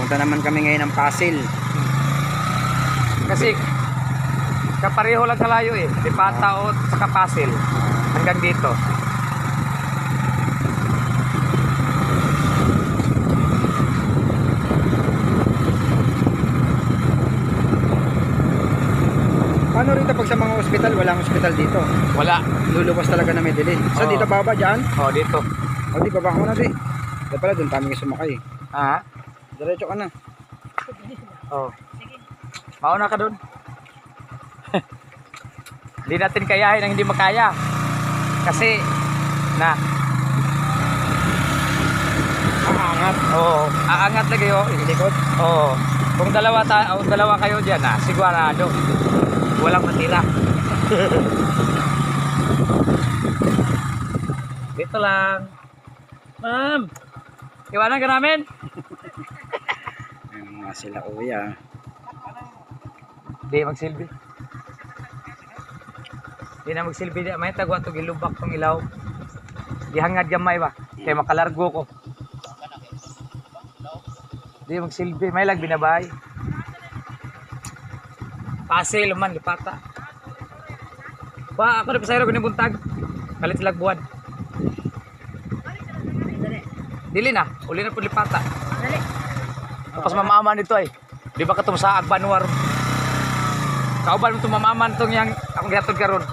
Pupunta naman kami ngayon ng Pasil. Kasi kapareho lang kalayo eh. Lipata o saka Pasil. Hanggang dito. Paano rin pag sa mga ospital? Walang ospital dito. Wala. Lulubas talaga na Medellin. So Oo. dito baba dyan? Oh, dito. O di baba ka muna di. Dito pala doon kami sumakay. Ha? Diretso ka na. Oh. Mauna ka doon. Hindi natin kayahin ang hindi makaya. Kasi na aangat. Oo, aangat lagi oh. Ilikot. Oo. Kung dalawa kayo diyan na, sigurado walang matira. Dito lang. Ma'am. Iwanan ka namin. Ayun nga sila kuya. Di magsilbi. Di na magsilbi di. May tagwa to gilubak tong ilaw. Gihangad gamay ba? Kaya makalargo ko. Di magsilbi. May lag binabay. Pasil man, lipata. Ba, ako na pasayro ko ni buntag. Kalit lag buwan. Dili na. Uli na po lipata. Tapos mamaman nito ay. Di ba katong sa Agbanwar? Kauban mo itong mamaman itong yang akong gihatod karon.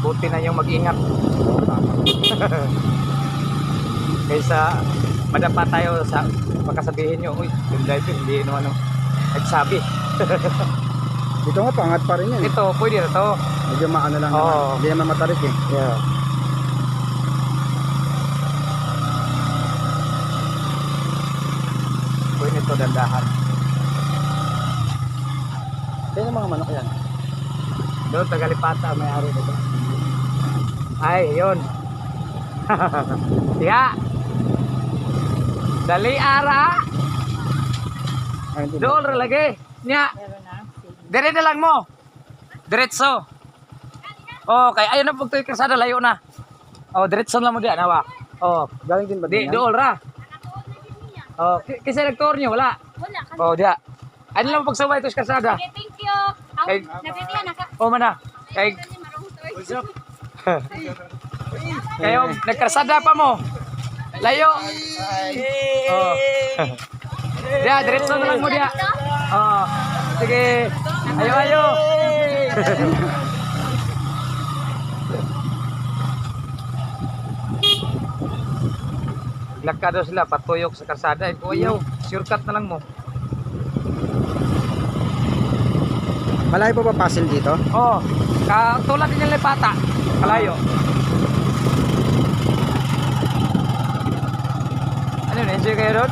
Buti na yung mag-ingat. Kaysa madapa tayo sa pagkasabihin nyo, uy, yung driver, hindi naman nagsabi. Dito nga pangat pa rin yan. Ito, pwede na to. Medyo maano lang Oo. naman. Hindi naman matarik eh. Yeah. Pwede ito dandahan. Kaya yung mga manok yan. Doon, tagalipata, may ari dito. Ay, yun. Tiga. Dali ara. Ay, hindi Doon ra lagi. Nya. Dire na lang mo. Diretso. Oh, kay ayo na pagtoy kasada layo na. Oh, diretso lang mo diyan, awa. Oh, Galing din ba di din yan? dool ra. Oh, kasi rektor niyo wala. Wala ka. Oh, dia. Ano lang pagsabay to sa kasada? Okay, thank you. Ang Kay- napitiyan na ka. Oh, mana. Kay kayo nagkarsada pa mo. Layo. Oh. Dia, diretso na lang mo dia. Oh. Sige. Ayo, ayo. Lakad daw sila patuyok sa karsada. Eh, kuyaw, shortcut na lang mo. Malayo pa ba Pasil dito? Oh, katulad din yung Lepata. Kalayo. Ano yun, enjoy kayo doon?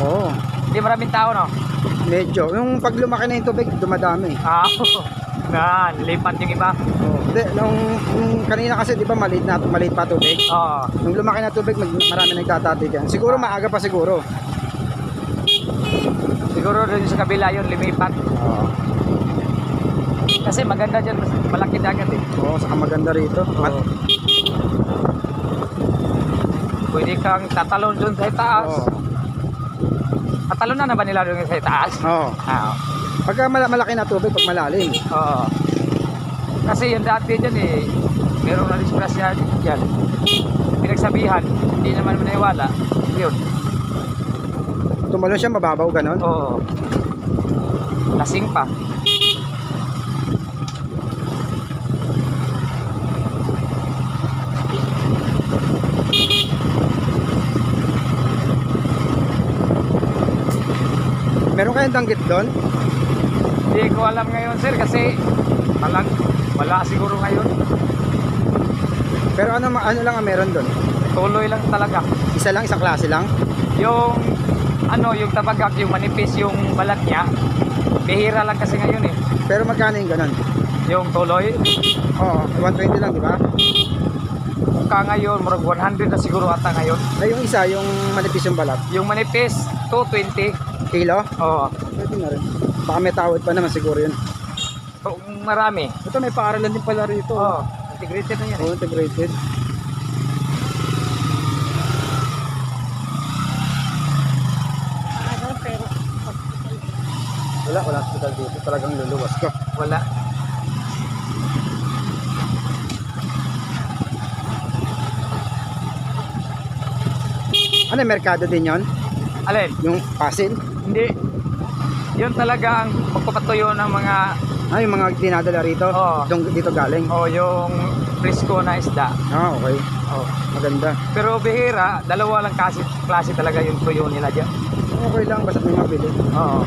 Oo. Hindi maraming tao, no? Medyo. Yung pag lumaki na yung tubig, dumadami. Ah, na, lipat yung iba. Oo. Hindi, nung kanina kasi di ba maliit pa tubig? Oo. Nung lumaki na tubig, marami nagtatati dyan. Siguro maaga pa siguro. Siguro doon sa kabila yun, lumipat. Oo. Kasi maganda dyan, mas malaki dagat eh. Oo, saka maganda rito. Oo. Pwede kang tatalon doon sa taas. Oo. Tatalon na ba nila doon sa taas? Oo. Ah, Pagka malaki na tubig, pag malalim. oo. Kasi yung dati dyan eh, meron na disgrasya dyan. Pinagsabihan, hindi naman maniwala. Yun. Tumalon siya, mababaw, ganon. Oo. Lasing pa. Meron kayong danggit doon? Hindi ko alam ngayon sir kasi wala siguro ngayon. Pero ano lang ang meron doon? Tuloy lang talaga. Isa lang, isang klase lang? Yung yung tabagak, yung manipis yung balat niya. Bihira lang kasi ngayon eh. Pero magkano yung ganon? Yung tuloy, Oo, 120 lang, di ba? ka ngayon, murag 100 na siguro ata ngayon. Ay, yung isa, yung manipis yung balat. Yung manipis, 220. Kilo? Oo. Pwede na rin. Baka may tawad pa naman siguro yun. So, marami. Ito, may paaralan din pala rito. Oo. Integrated na yan eh. Oo, integrated. madal dito, talagang luluwas ka. Wala. Ano, merkado din yon? Alin? Yung pasin? Hindi. Yun talaga ang pagpapatuyo ng mga Yung mga dinadala rito? Oo. Dito galing? yung frisco na isda. Okay. Oh. Maganda. Pero bihira, dalawa lang klase talaga yung tuyo nila dyan. Okay lang, basta may mabili. Oo.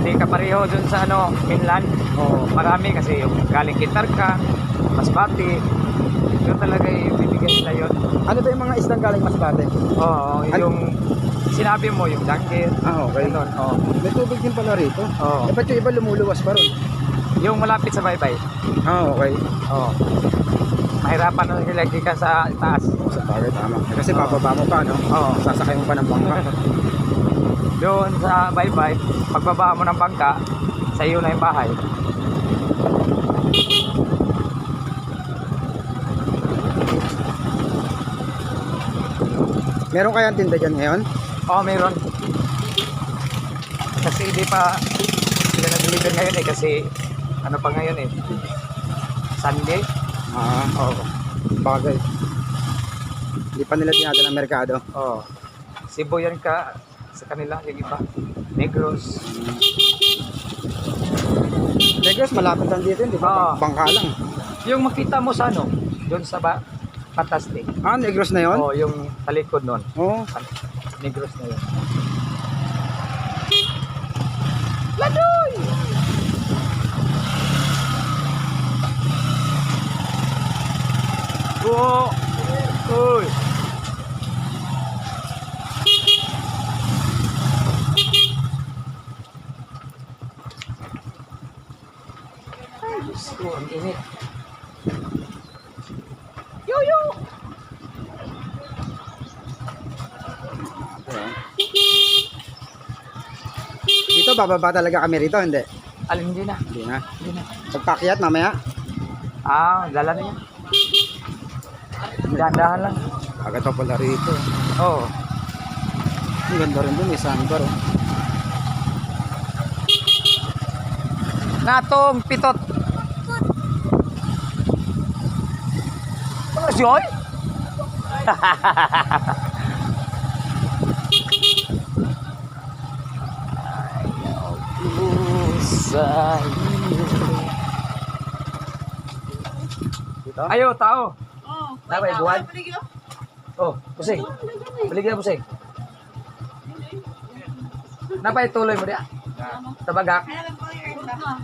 Hindi ka pareho dun sa inland. Oo. Marami kasi yung galing Kitarka, Masbate. Yun talaga yung bibigyan nila yun. Ano ba yung mga isdang galing Masbate? Oo, yung sinabi mo, yung dangkit. Okay. Ganun, oo. May tubig din pala rito. Oo. Ba't yung iba lumuluwas pa ron? Yung malapit sa baybay. Okay. Oo. Mahirapan na sila ka sa taas. Sa bagay, tama. Kasi bababa mo pa, no? Oo. Sasakay mo pa ng bangka. Doon sa baybay, pagbaba mo ng bangka, sa iyo na yung bahay. Meron kayang tinda dyan ngayon? Oo, mayroon. Kasi hindi pa sila nag-deliver ngayon kasi ano pa ngayon Sunday. Oo. Bagay. Hindi pa nila dinadala ng merkado. Oo. Cebu yan ka sa kanila, yung iba. Negros. Negros, malapit lang dito, di ba? Oo. Bangka lang. Yung makita mo sa doon sa Fantastic. Negros na yon? Oo, yung talikod nun. Oo. Negros na yun. Ladoy! Oo! Uy! Ay, Diyos ko, ang init. Yo! Dito, bababa talaga kami rito, hindi? Alin, hindi na. Hindi na. Hindi na. Pagpakyat, mamaya. Dala na yan. Dahan-dahan lang. Agad pa pala rito. Oo. Ang ganda rin dun, may sandbar. Oh. Natong pitot. Ano si Oy? Dito? Ayo, tao. Oh, Napay buwan. Oh, pusing. Baligyan pusing. Napay tuloy mo dia. Tabagak.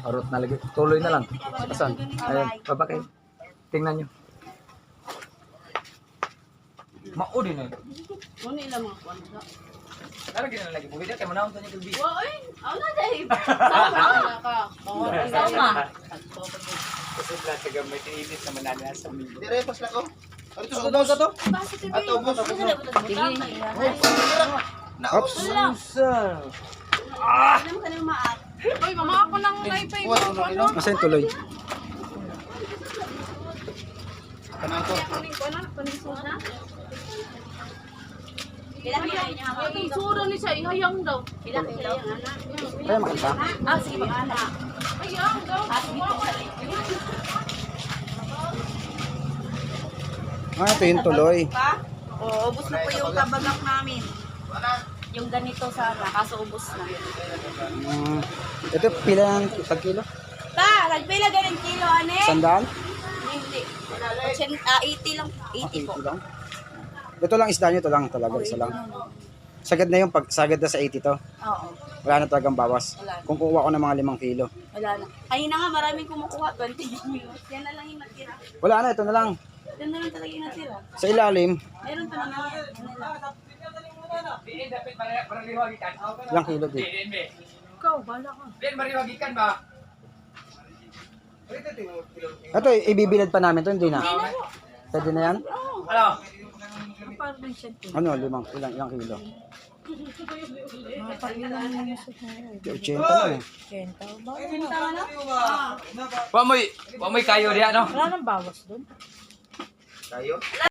Arot na lagi. Tuloy na lang. Asan? Ayun, baba kayo. Tingnan nyo. Maudi na yun. Ano ilang mga kwanta? Ano gina lagi? Bumili kayo manahon sa niyo kulbi. Ay, ano na dahil? Sama ka. Sama. Kasi lahat taga may tinitip na manana sa milo. Direpas na ko. Ano ito? Ubos ito? Ato, ubos. Ops. Alam ka nang maat. Ay, mama ako nang naipay mo. Ano? Masa yung tuloy? Ano? Paning soda? Ilang kilo niya ako? Yung soda ni siya, ihayang daw. Ilang kilo? Kaya makita. Sige, mag-ana. Hayang daw. Ito yung tuloy. Oo, ubos na po yung kabagak namin. Yung ganito sana, kaso ubos na. Ito, pila ng tag kilo? Ta, nagpila ganun kilo, ane? Sandaan? Hindi. 80 lang. 80 po. 80 lang. Ito lang isda nyo, ito lang talaga, isa lang. Sagad na yung sagad na sa 80 to. Oo. Wala na talagang bawas. Wala. Kung kukuha ko ng mga 5 kilo. Wala na. Ayun na nga, maraming kumukuha. 20 minutes. Yan na lang yung natira. Wala na, ito na lang. Yan na lang talaga yung natira. Sa ilalim, Meron pa naman yan. Yan na lang. ilang kilo din. Ikaw, bala ka. Ben, mariwagikan ba? Ito, ibibilad pa namin to, hindi na. Hindi na po. Pwede na yan? Ano? Parang din siya. Ano, ilang kilo? 80 na eh. Tama na? Wa mo'y kayo diya, no? Wala nang bawas doon. Tayo?